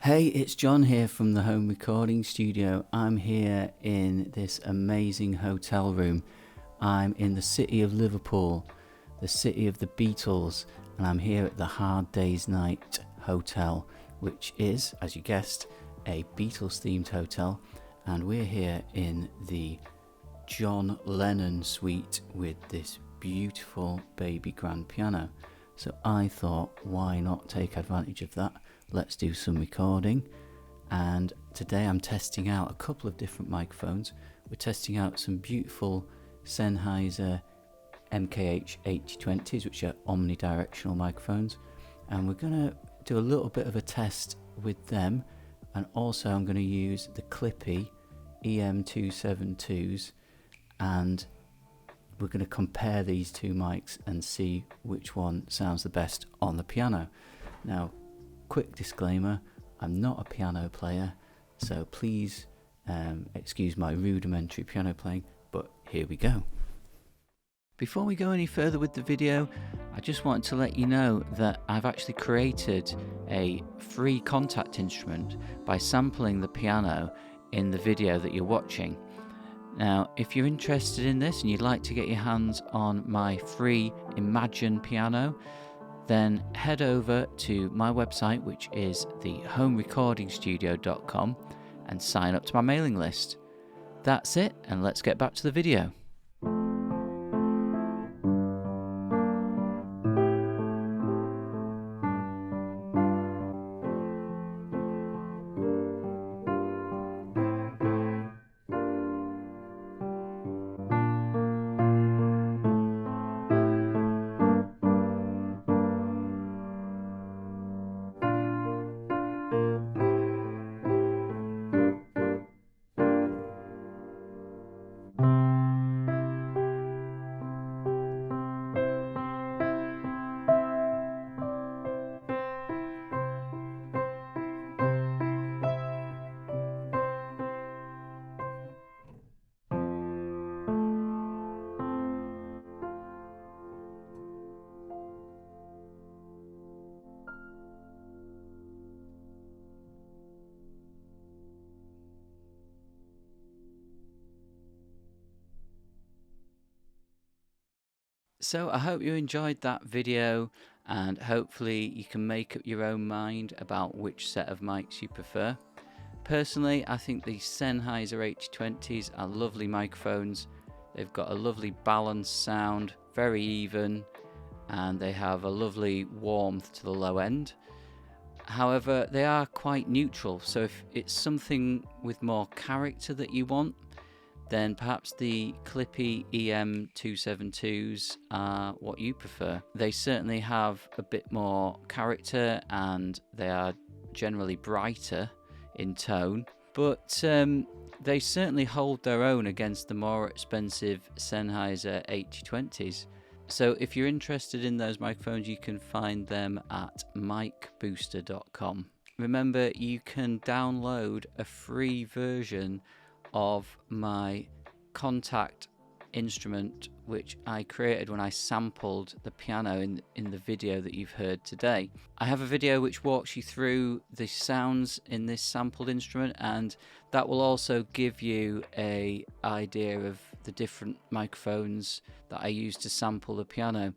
Hey, it's John here from the home recording studio. I'm here in this amazing hotel room. I'm in the city of Liverpool, the city of the Beatles, and I'm here at the Hard Day's Night Hotel, which is, as you guessed, a Beatles themed hotel. And we're here in the John Lennon suite with this beautiful baby grand piano. So I thought, why not take advantage of that? Let's do some recording. And today I'm testing out a couple of different microphones. We're testing out some beautiful Sennheiser MKH8020s, which are omni-directional microphones, and we're going to do a little bit of a test with them. And also I'm going to use the Clippy EM272s, and we're going to compare these two mics and see which one sounds the best on the piano. Now, quick disclaimer, I'm not a piano player, so please excuse my rudimentary piano playing, but here we go. Before we go any further with the video, I just wanted to let you know that I've actually created a free Kontakt instrument by sampling the piano in the video that you're watching. Now, if you're interested in this and you'd like to get your hands on my free Imagine piano, then head over to my website, which is thehomerecordingstudio.com, and sign up to my mailing list. That's it, and let's get back to the video. So I hope you enjoyed that video, and hopefully you can make up your own mind about which set of mics you prefer. Personally, I think the Sennheiser MKH8020s are lovely microphones. They've got a lovely balanced sound, very even, and they have a lovely warmth to the low end. However, they are quite neutral, so if it's something with more character that you want, then perhaps the Clippy EM272s are what you prefer. They certainly have a bit more character and they are generally brighter in tone, but they certainly hold their own against the more expensive Sennheiser MKH8020s. So if you're interested in those microphones, you can find them at micbooster.com. Remember, you can download a free version of my Kontakt instrument, which I created when I sampled the piano in the video that you've heard today. I have a video which walks you through the sounds in this sampled instrument, and that will also give you an idea of the different microphones that I use to sample the piano.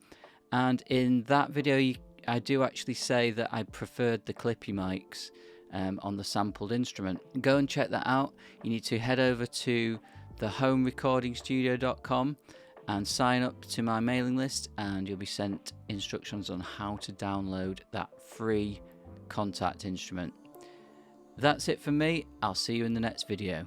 And in that video I do actually say that I preferred the Clippy mics on the sampled instrument. Go and check that out. You need to head over to thehomerecordingstudio.com and sign up to my mailing list, and you'll be sent instructions on how to download that free Kontakt instrument. That's it for me. I'll see you in the next video.